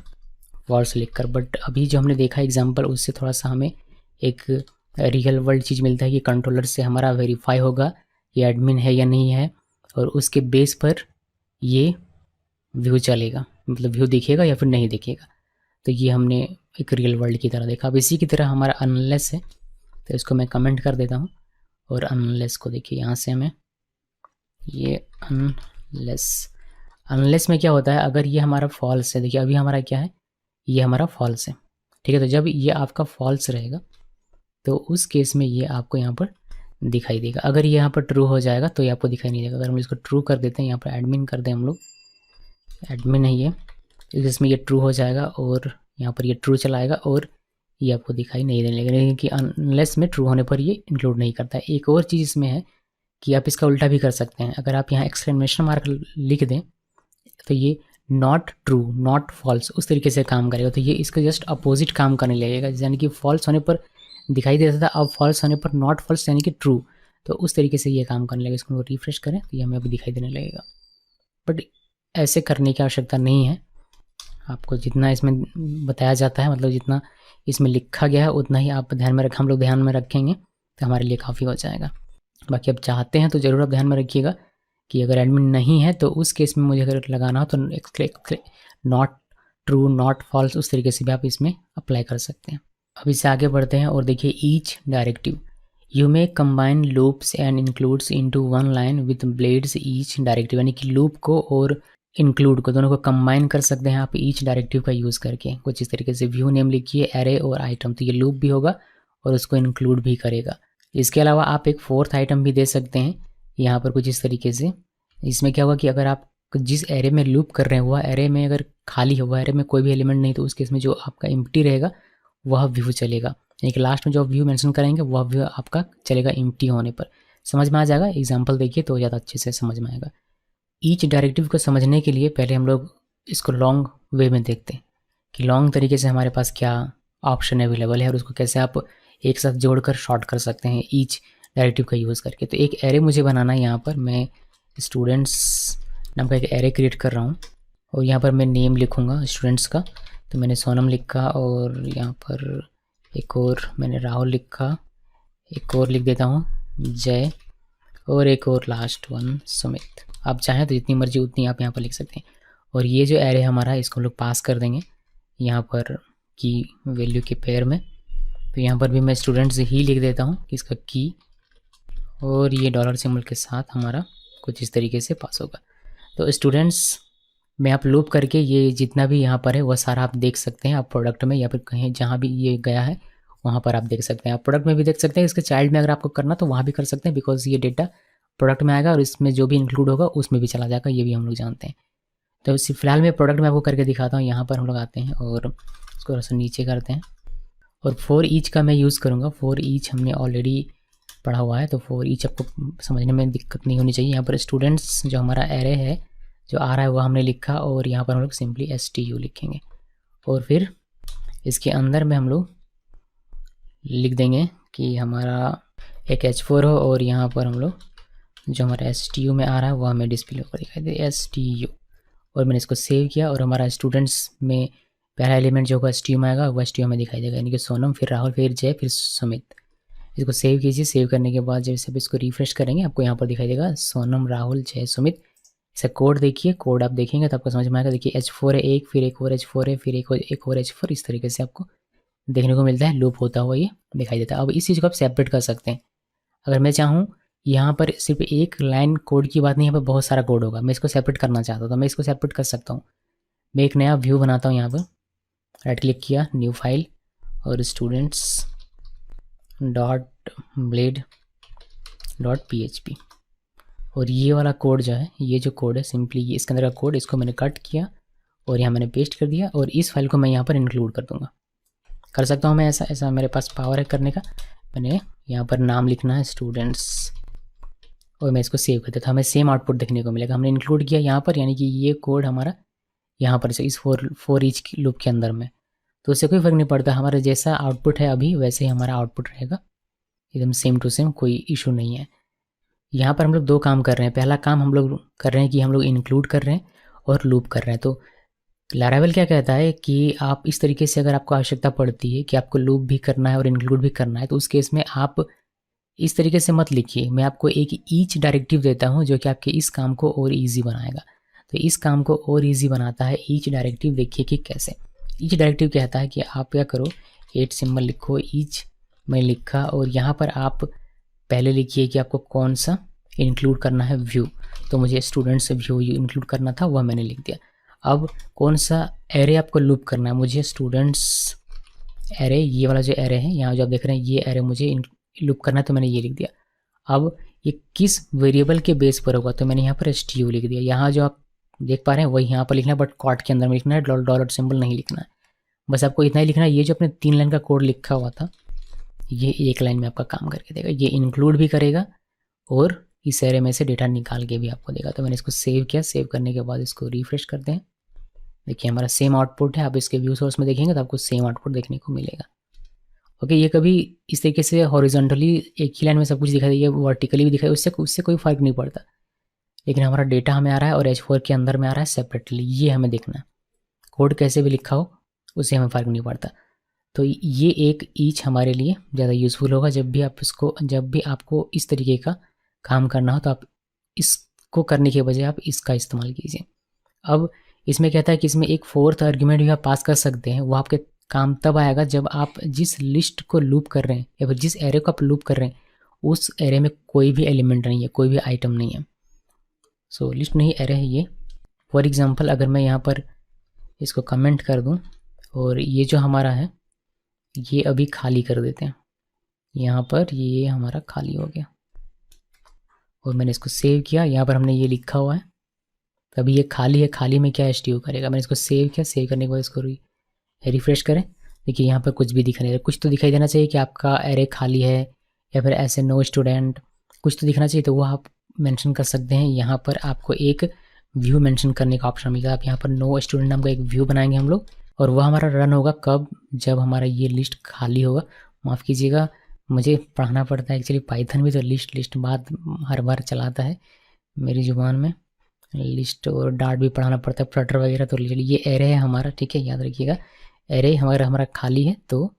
फॉल्स लिखकर। बट अभी जो हमने देखा एग्जाम्पल, उससे थोड़ा सा हमें एक रियल वर्ल्ड चीज़ मिलता है कि कंट्रोलर से हमारा वेरीफाई होगा ये एडमिन है या नहीं है, और उसके बेस पर ये व्यू चलेगा, मतलब व्यू दिखेगा या फिर नहीं दिखेगा। तो ये हमने एक रियल वर्ल्ड की तरह देखा। अब इसी की तरह हमारा अनलेस है, तो इसको मैं कमेंट कर देता हूँ। और अनलेस को देखिए, यहाँ से हमें ये अनलेस में क्या होता है, अगर ये हमारा फॉल्स है, देखिए अभी हमारा क्या है, ये हमारा फॉल्स है, ठीक है। तो जब ये आपका फॉल्स रहेगा तो उस केस में ये आपको यहाँ पर दिखाई देगा। अगर ये यहाँ पर ट्रू हो जाएगा तो ये आपको दिखाई नहीं देगा। अगर हम इसको ट्रू कर देते हैं, यहाँ पर एडमिन कर दें हम लोग, एडमिन है ये, इसमें ये ट्रू हो जाएगा और यहाँ पर ये ट्रू चलाएगा और ये आपको दिखाई नहीं देने लगेगा, क्योंकि अनलेस में ट्रू होने पर ये इंक्लूड नहीं करता है। एक और चीज़ इसमें है कि आप इसका उल्टा भी कर सकते हैं। अगर आप यहाँ एक्सक्लेमेशन मार्क लिख दें तो ये नॉट ट्रू नॉट फॉल्स उस तरीके से काम करेगा। तो ये इसका जस्ट अपोजिट काम करने लगेगा, यानी कि फॉल्स होने पर दिखाई देता था, अब फॉल्स होने पर नॉट फॉल्स यानी कि ट्रू, तो उस तरीके से ये काम करने लगेगा। इसको रिफ्रेश करें तो ये हमें अभी दिखाई देने लगेगा। बट ऐसे करने की आवश्यकता नहीं है, आपको जितना इसमें बताया जाता है, मतलब जितना इसमें लिखा गया है उतना ही आप ध्यान में हम लोग ध्यान में रखेंगे तो हमारे लिए काफ़ी हो जाएगा। बाकी अब चाहते हैं तो ज़रूर आप ध्यान में रखिएगा कि अगर एडमिन नहीं है तो उस केस में मुझे अगर लगाना हो तो नॉट ट्रू नॉट फॉल्स उस तरीके से भी आप इसमें अप्लाई कर सकते हैं। अब इससे आगे बढ़ते हैं और देखिए each you may combine loops and includes into one line with blades each directive, यानी कि लूप को और इंक्लूड को दोनों को कंबाइन कर सकते हैं आप ईच डायरेक्टिव का यूज़ करके। कुछ इस तरीके से व्यू नेम लिखिए, एरे और आइटम, तो ये लूप भी होगा और उसको इंक्लूड भी करेगा। इसके अलावा आप एक फोर्थ आइटम भी दे सकते हैं यहाँ पर कुछ इस तरीके से। इसमें क्या होगा कि अगर आप जिस एरे में लूप कर रहे हैं वह एरे में अगर खाली है, वह एरे में कोई भी एलिमेंट नहीं, तो उस केस में जो आपका एम्प्टी रहेगा वह व्यू चलेगा, यानी कि लास्ट में जो व्यू मेंशन करेंगे वह व्यू आपका चलेगा एम्प्टी होने पर। समझ में आ जाएगा, एग्जांपल देखिए तो ज़्यादा अच्छे से समझ में आएगा। ईच डायरेक्टिव को समझने के लिए पहले हम लोग इसको लॉन्ग वे में देखते हैं कि लॉन्ग तरीके से हमारे पास क्या ऑप्शन अवेलेबल है और उसको कैसे आप एक साथ जोड़कर शॉर्ट कर सकते हैं ईच डायरेक्टिव का यूज़ करके। तो एक एरे मुझे बनाना है, यहाँ पर मैं स्टूडेंट्स नाम का एक एरे क्रिएट कर रहा हूँ और यहाँ पर मैं नेम लिखूँगा स्टूडेंट्स का। तो मैंने सोनम लिखा और यहाँ पर एक और मैंने राहुल लिखा, एक और लिख देता हूँ जय, और एक और लास्ट वन सुमित। आप चाहें तो जितनी मर्जी उतनी आप यहाँ पर लिख सकते हैं। और ये जो एरे हमारा है इसको हम लोग पास कर देंगे यहाँ पर की वैल्यू के पेयर में। तो यहाँ पर भी मैं स्टूडेंट्स ही लिख देता हूँ इसका की, और ये डॉलर सिंबल के साथ हमारा कुछ इस तरीके से पास होगा। तो स्टूडेंट्स में आप लूप करके ये जितना भी यहाँ पर है वह सारा आप देख सकते हैं आप प्रोडक्ट में, या फिर कहीं जहाँ भी ये गया है वहाँ पर आप देख सकते हैं। आप प्रोडक्ट में भी देख सकते हैं, इसके चाइल्ड में अगर आपको करना तो वहाँ भी कर सकते हैं, बिकॉज ये डेटा प्रोडक्ट में आएगा और इसमें जो भी इंक्लूड होगा उसमें भी चला जाएगा, ये भी हम लोग जानते हैं। तो फिलहाल मैं प्रोडक्ट में आपको करके दिखाता हूँ। यहाँ पर हम लोग आते हैं और इसको थोड़ा सा नीचे करते हैं और फॉर ईच का मैं यूज़ करूँगा। फॉर ईच हमने ऑलरेडी पढ़ा हुआ है, तो फॉर ईच आपको समझने में दिक्कत नहीं होनी चाहिए। यहाँ पर स्टूडेंट्स जो हमारा एरे है जो आ रहा है वह हमने लिखा और यहाँ पर हम लोग सिंपली STU लिखेंगे और फिर इसके अंदर में हम लोग लिख देंगे कि हमारा एक H4 हो और यहाँ पर हम लोग जो हमारा STU में आ रहा है वह हमें डिस्प्ले होकर दिखाई दे STU। और मैंने इसको सेव किया और हमारा स्टूडेंट्स में पहला एलिमेंट जो होगा STU में आएगा वह STU में दिखाई देगा, यानी कि सोनम, फिर राहुल, फिर जय, फिर सुमित। इसको सेव कीजिए। सेव करने के बाद जैसे आप इसको रिफ्रेश करेंगे आपको यहाँ पर दिखाई देगा सोनम, राहुल, जय, सुमित। इसका कोड देखिए, कोड आप देखेंगे तो आपको समझ में आएगा। देखिए H4 है एक, फिर एक और H4 है, फिर एक और H4, इस तरीके से आपको देखने को मिलता है, लूप होता हुआ ये दिखाई देता है। अब इस चीज़ को आप सेपरेट कर सकते हैं। अगर मैं चाहूँ यहाँ पर सिर्फ एक लाइन कोड की बात नहीं, यहाँ पर बहुत सारा कोड होगा, मैं इसको सेपरेट करना चाहता हूँ तो मैं इसको सेपरेट कर सकता हूँ। मैं एक नया व्यू बनाता हूँ, यहाँ पर राइट क्लिक किया, न्यू फाइल, और students dot blade dot PHP, और ये वाला कोड जो है, ये जो कोड है सिंपली ये इसके अंदर का कोड, इसको मैंने कट किया और यहाँ मैंने पेस्ट कर दिया और इस फाइल को मैं यहाँ पर इंक्लूड कर दूँगा। कर सकता हूँ मैं ऐसा मेरे पास पावर है करने का। मैंने यहाँ पर नाम लिखना है स्टूडेंट्स और मैं इसको सेव कर देता हूँ, हमें सेम आउटपुट देखने को मिलेगा। हमने इंक्लूड किया यहाँ पर, यानी कि ये कोड हमारा यहाँ पर से इस फोर ईच लूप के अंदर में, तो उससे कोई फ़र्क नहीं पड़ता, हमारा जैसा आउटपुट है अभी वैसे ही हमारा आउटपुट रहेगा, एकदम सेम टू सेम, कोई इशू नहीं है। यहाँ पर हम लोग दो काम कर रहे हैं। पहला काम हम लोग कर रहे हैं कि हम लोग इंक्लूड कर रहे हैं और लूप कर रहे हैं। तो लारावेल क्या कहता है कि आप इस तरीके से अगर आपको आवश्यकता पड़ती है कि आपको लूप भी करना है और इंक्लूड भी करना है, तो उस केस में आप इस तरीके से मत लिखिए। मैं आपको एक ईच डायरेक्टिव देता हूँ जो कि आपके इस काम को और ईजी बनाएगा। तो इस काम को और ईजी बनाता है ईच डायरेक्टिव। देखिए कि कैसे। ईच डायरेक्टिव कहता है कि आप क्या करो, 8 सिंबल लिखो, ईच मैं लिखा, और यहाँ पर आप पहले लिखिए कि आपको कौन सा इंक्लूड करना है व्यू। तो मुझे स्टूडेंट्स व्यू इंक्लूड करना था, वह मैंने लिख दिया। अब कौन सा एरे आपको लूप करना है, मुझे स्टूडेंट्स एरे, ये वाला जो एरे है यहाँ जो आप देख रहे हैं ये एरे मुझे लूप करना है, तो मैंने ये लिख दिया। अब ये किस वेरिएबल के बेस पर होगा, तो मैंने यहाँ पर STU लिख दिया। यहाँ जो आप देख पा रहे हैं वही यहाँ पर लिखना है, बट कॉट के अंदर में लिखना है, डॉलर सिंबल नहीं लिखना है। बस आपको इतना ही लिखना है। ये जो अपने 3 लाइन का कोड लिखा हुआ था ये 1 लाइन में आपका काम करके देगा। ये इंक्लूड भी करेगा और इस एरे में से डेटा निकाल के भी आपको देगा। तो मैंने इसको सेव किया। सेव करने के बाद इसको रिफ्रेश करते हैं। देखिए हमारा सेम आउटपुट है। आप इसके व्यू सोर्स में देखेंगे तो आपको सेम आउटपुट देखने को मिलेगा। ओके, ये कभी इस तरीके से हॉरिजॉन्टली एक ही लाइन में सब कुछ दिखाई दे, ये वर्टिकली भी दिखाई, उससे कोई फ़र्क नहीं पड़ता। लेकिन हमारा डेटा हमें आ रहा है और H4 के अंदर में आ रहा है सेपरेटली, ये हमें देखना है। कोड कैसे भी लिखा हो उससे हमें फ़र्क नहीं पड़ता। तो ये एक ईच हमारे लिए ज़्यादा यूज़फुल होगा। जब भी आपको इस तरीके का काम करना हो तो आप इसको करने के बजाय आप इसका इस्तेमाल कीजिए। अब इसमें कहता है कि इसमें एक 4th आर्ग्यूमेंट भी आप पास कर सकते हैं। वो आपके काम तब आएगा जब आप जिस लिस्ट को लूप कर रहे हैं या फिर जिस एरे को आप लूप कर रहे हैं उस एरे में कोई भी एलिमेंट नहीं है, कोई भी आइटम नहीं है। सो लिस्ट नहीं एरे है ये। फॉर एग्जांपल अगर मैं यहाँ पर इसको कमेंट कर दूँ और ये जो हमारा है ये अभी खाली कर देते हैं, यहाँ पर ये हमारा खाली हो गया और मैंने इसको सेव किया, यहाँ पर हमने ये लिखा हुआ है, तभी ये खाली है, खाली में क्या एचटीओ करेगा। मैंने इसको सेव किया, सेव करने के बाद इसको रिफ्रेश करें, देखिए यहाँ पर कुछ भी दिख नहीं रहा। कुछ तो दिखाई देना चाहिए कि आपका एरे खाली है या फिर ऐसे नो स्टूडेंट, कुछ तो दिखना चाहिए, तो वो आप मेंशन कर सकते हैं। यहाँ पर आपको एक व्यू मेंशन करने का ऑप्शन मिलेगा, आप यहाँ पर नो स्टूडेंट नाम का एक व्यू बनाएंगे हम लोग, और वह हमारा रन होगा कब, जब हमारा ये लिस्ट खाली होगा। माफ़ कीजिएगा मुझे पढ़ना पड़ता है एक्चुअली, पाइथन में तो लिस्ट बात हर बार चलाता है मेरी ज़ुबान में, लिस्ट और डार्ट भी पढ़ाना पड़ता है, फ्लटर वगैरह। तो ये एरे है हमारा, ठीक है, याद रखिएगा एरे हमारा खाली है तो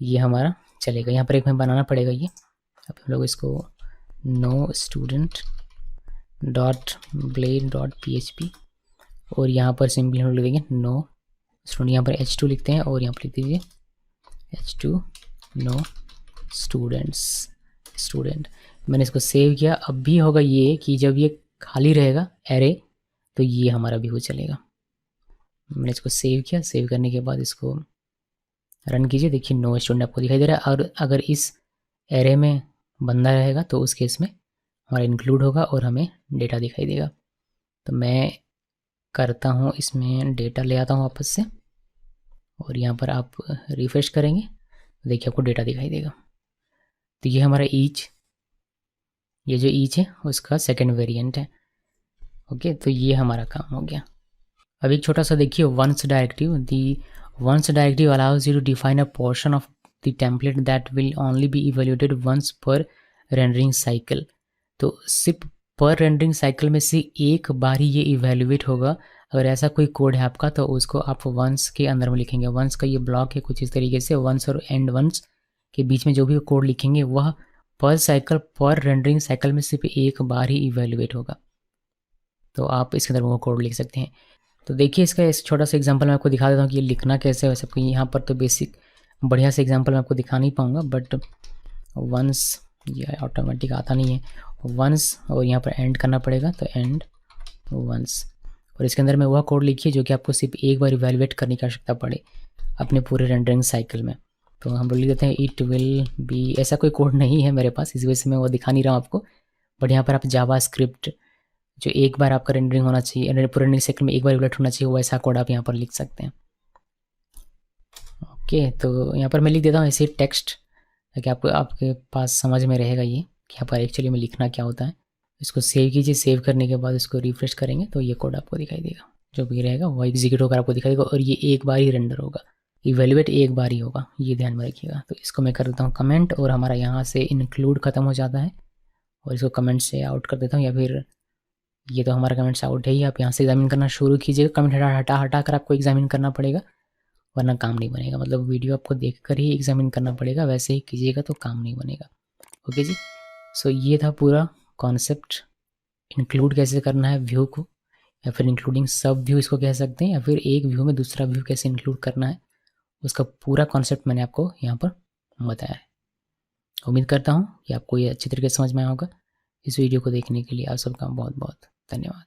ये हमारा चलेगा। यहाँ पर एक हमें बनाना पड़ेगा ये, अब हम लोग इसको नो student dot blade dot php और यहाँ पर सिंपली हम लोग लिख देंगे नो स्टूडेंट, यहाँ पर h2 लिखते हैं और यहाँ पर लिख दीजिए h2 नो स्टूडेंट। मैंने इसको सेव किया। अब भी होगा ये कि जब ये खाली रहेगा एरे तो ये हमारा व्यू चलेगा। मैंने इसको सेव किया, सेव करने के बाद इसको रन कीजिए, देखिए नो स्टूडेंट आपको दिखाई दे रहा है। और अगर इस एरे में बंदा रहेगा तो उस केस में हमारा इंक्लूड होगा और हमें डेटा दिखाई देगा। तो मैं करता हूँ इसमें डेटा ले आता हूँ वापस से और यहाँ पर आप रिफ्रेश करेंगे देखिए आपको डेटा दिखाई देगा। तो ये हमारा ईच, ये जो ईच है उसका सेकेंड वेरिएंट है। ओके, तो ये हमारा काम हो गया। अब एक छोटा सा देखिए once directive. The once directive allows you to define a portion of the template that will only be evaluated once per rendering cycle. तो सिर्फ पर रेंडरिंग साइकिल में से एक बार ही ये इवेल्युएट होगा। अगर ऐसा कोई कोड है आपका तो उसको आप वंस के अंदर में लिखेंगे। वंस का ये ब्लॉक है कुछ इस तरीके से, वंस और एंड वंस के बीच में जो भी कोड लिखेंगे वह पर साइकिल, पर रेंडरिंग साइकिल में सिर्फ एक बार ही इवेल्युएट होगा। तो आप इसके अंदर वो कोड लिख सकते हैं। तो देखिए इसका एक छोटा सा एग्जांपल मैं आपको दिखा देता हूँ कि ये लिखना कैसे है। सबको यहाँ पर तो बेसिक बढ़िया से एग्जांपल मैं आपको दिखा नहीं पाऊँगा, बट वंस ये ऑटोमेटिक आता नहीं है, वंस और यहाँ पर एंड करना पड़ेगा, तो एंड वंस। और इसके अंदर में वह कोड लिखिए जो कि आपको सिर्फ एक बार इवेल्युएट करने की आवश्यकता पड़े अपने पूरे रेंडरिंग साइकिल में। तो हम लोग लिख देते हैं इट विल बी, ऐसा कोई कोड नहीं है मेरे पास, इस वजह से मैं वो दिखा नहीं रहा हूँ आपको। बट यहाँ पर आप जावा स्क्रिप्ट जो एक बार आपका रेंडरिंग होना चाहिए, पूरे रेंडरिंग साइकिल में एक बार इवेल्युएट होना चाहिए, वैसा कोड आप यहाँ पर लिख सकते हैं। ओके, तो यहाँ पर मैं लिख देता हूँ ऐसे टेक्स्ट ताकि आपके पास समझ में रहेगा ये कि यहाँ पर एक्चुअली में लिखना क्या होता है। इसको सेव कीजिए, सेव करने के बाद इसको रिफ्रेश करेंगे तो ये कोड आपको दिखाई देगा, जो भी रहेगा वो एग्जीक्यूट होकर आपको दिखाई देगा और ये एक बार ही रेंडर होगा, इवेल्युएट एक बार ही होगा, ये ध्यान में रखिएगा। तो इसको मैं कर देता हूँ कमेंट और हमारा यहाँ से इंक्लूड खत्म हो जाता है और इसको कमेंट से आउट कर देता हूँ, या फिर ये तो हमारा कमेंट से आउट है ही। आप यहाँ से एग्जामिन करना शुरू कीजिएगा, कमेंट हटा कर आपको एग्जामिन करना पड़ेगा वरना काम नहीं बनेगा। मतलब वीडियो आपको देखकर ही एग्जामिन करना पड़ेगा, वैसे ही कीजिएगा तो काम नहीं बनेगा। ओके जी, सो ये था पूरा कॉन्सेप्ट, इंक्लूड कैसे करना है व्यू को, या फिर इंक्लूडिंग सब व्यू इसको कह सकते हैं, या फिर एक व्यू में दूसरा व्यू कैसे इंक्लूड करना है, उसका पूरा कॉन्सेप्ट मैंने आपको यहाँ पर बताया है। उम्मीद करता हूँ कि आपको ये अच्छी तरीके से समझ में आया होगा। इस वीडियो को देखने के लिए आप सबका बहुत बहुत धन्यवाद।